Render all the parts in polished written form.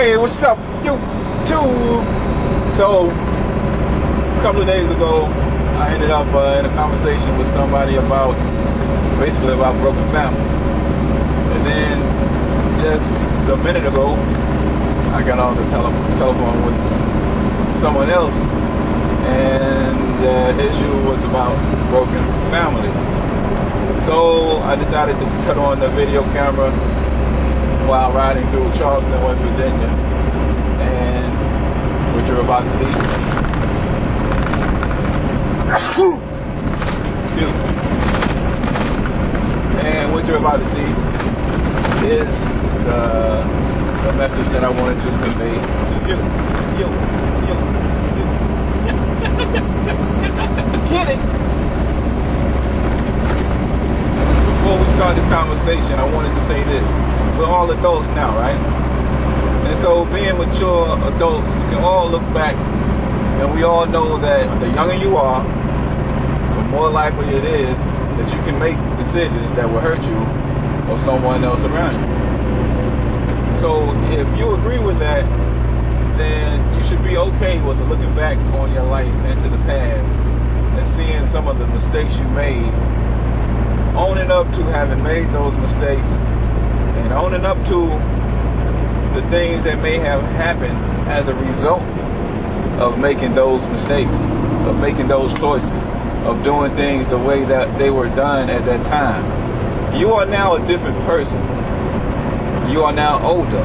Hey, what's up, YouTube? So, a couple of days ago, I ended up in a conversation with somebody basically about broken families. And then, just a minute ago, I got on the telephone with someone else, and the issue was about broken families. So, I decided to cut on the video camera while riding through Charleston, West Virginia, and what you're about to see. Excuse me. And what you're about to see is the message that I wanted to convey to you. Get it? Before we start this conversation, I wanted to say this. We're all adults now, right? And so being mature adults, you can all look back, and we all know that the younger you are, the more likely it is that you can make decisions that will hurt you or someone else around you. So if you agree with that, then you should be okay with looking back on your life into the past and seeing some of the mistakes you made, owning up to having made those mistakes, and owning up to the things that may have happened as a result of making those mistakes, of making those choices, of doing things the way that they were done at that time. You are now a different person. You are now older.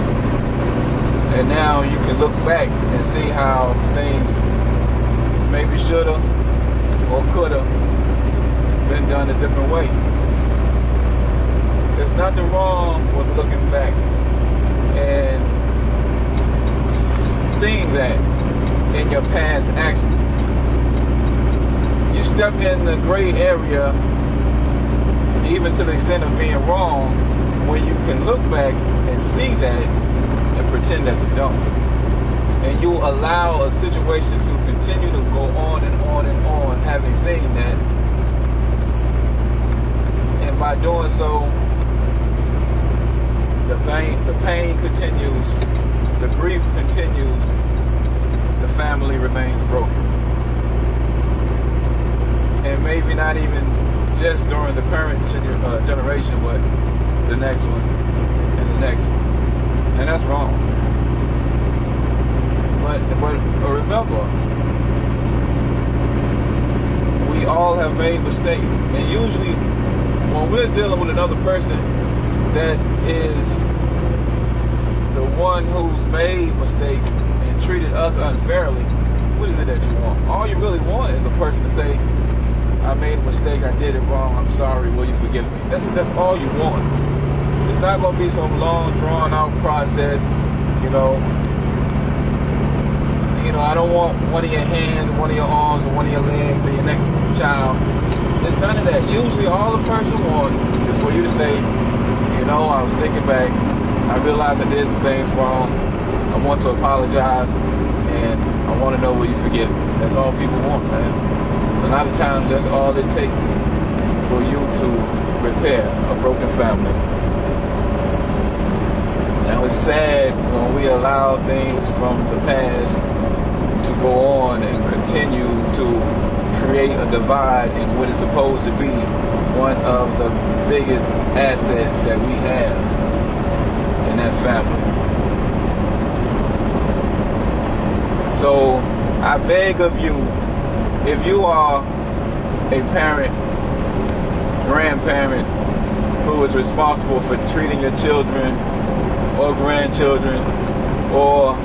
And now you can look back and see how things maybe should have or could have been done a different way. There's nothing wrong with looking back and seeing that in your past actions. You step in the gray area, even to the extent of being wrong, when you can look back and see that and pretend that you don't. And you allow a situation to continue to go on and on and on, having seen that. And by doing so, the pain continues, the grief continues, the family remains broken. And maybe not even just during the current generation, but the next one and the next one. And that's wrong. But remember, we all have made mistakes. And usually, when we're dealing with another person that is the one who's made mistakes and treated us unfairly, what is it that you want? All you really want is a person to say, I made a mistake, I did it wrong, I'm sorry, will you forgive me? That's all you want. It's not going to be some long, drawn-out process, you know, I don't want one of your hands, one of your arms, or one of your legs, or your next child. It's none of that. Usually all the person wants is for you to say, I was thinking back, I realized I did some things wrong, I want to apologize, and I want to know will you forgive me. That's all people want, man. A lot of times that's all it takes for you to repair a broken family. Now it's sad when we allow things from the past to go on and continue to create a divide in what is supposed to be one of the biggest assets that we have, and that's family. So I beg of you, if you are a parent, grandparent who is responsible for treating your children or grandchildren or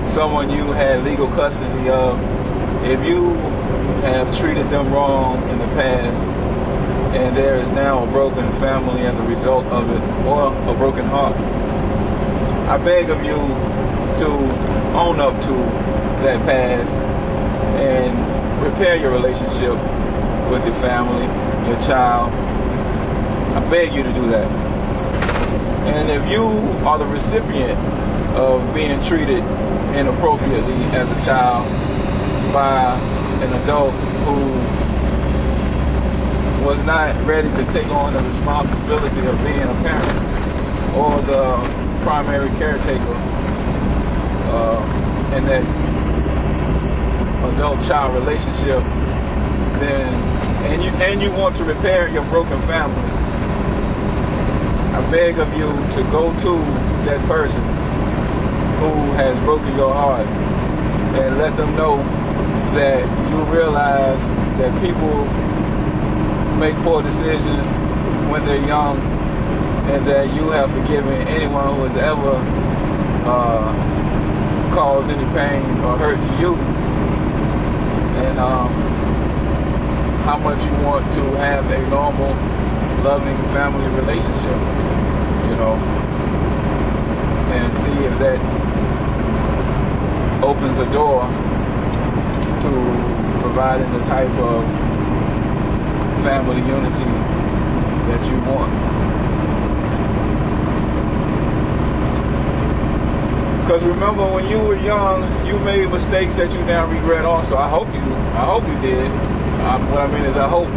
someone you had legal custody of, if you have treated them wrong in the past and there is now a broken family as a result of it, or a broken heart, I beg of you to own up to that past and repair your relationship with your family, your child. I beg you to do that. And if you are the recipient of being treated inappropriately as a child by an adult who was not ready to take on the responsibility of being a parent or the primary caretaker in that adult-child relationship, then and you want to repair your broken family, I beg of you to go to that person who has broken your heart and let them know that you realize that people make poor decisions when they're young, and that you have forgiven anyone who has ever caused any pain or hurt to you, and how much you want to have a normal, loving family relationship, and see if that opens a door to providing the type of family unity that you want. Because remember, when you were young, you made mistakes that you now regret also. I hope you did. What I mean is, I hope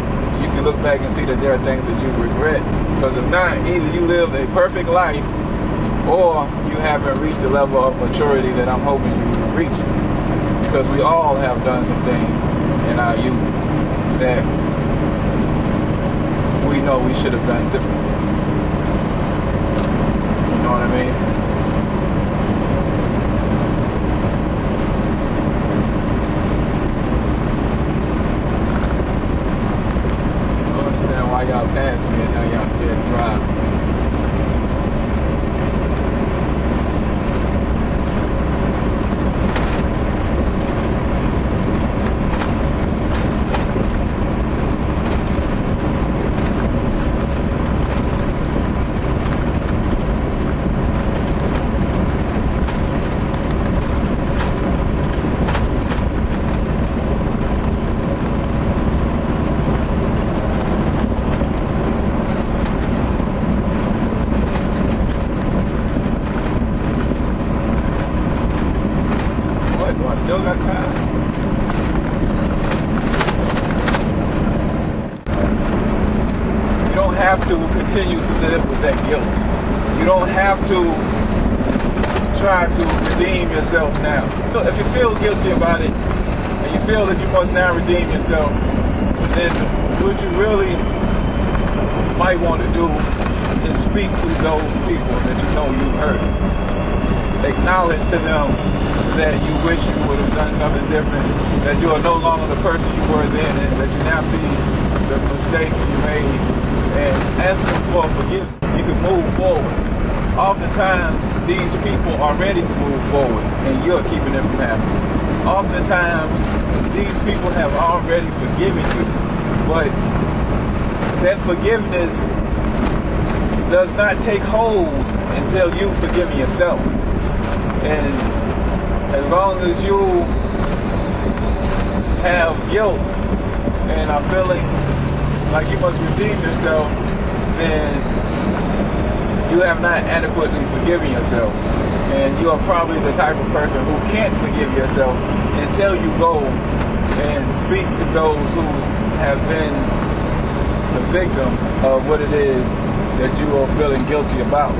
you can look back and see that there are things that you regret. Because if not, either you lived a perfect life, or you haven't reached the level of maturity that I'm hoping you reached. Because we all have done some things in our youth that we know we should have done differently. You know what I mean? Y'all passed me and now y'all scared to drive. Still got time. You don't have to continue to live with that guilt. You don't have to try to redeem yourself now. If you feel guilty about it and you feel that you must now redeem yourself, then what you really might want to do is speak to those people that you know you hurt. Acknowledge to them that you wish you would have done something different, that you are no longer the person you were then, and that you now see the mistakes you made, and ask them for forgiveness. You can move forward. Oftentimes, these people are ready to move forward, and you're keeping them from happening. Oftentimes, these people have already forgiven you, but that forgiveness does not take hold until you've forgiven yourself. And as long as you have guilt and are feeling like you must redeem yourself, then you have not adequately forgiven yourself. And you are probably the type of person who can't forgive yourself until you go and speak to those who have been the victim of what it is that you are feeling guilty about.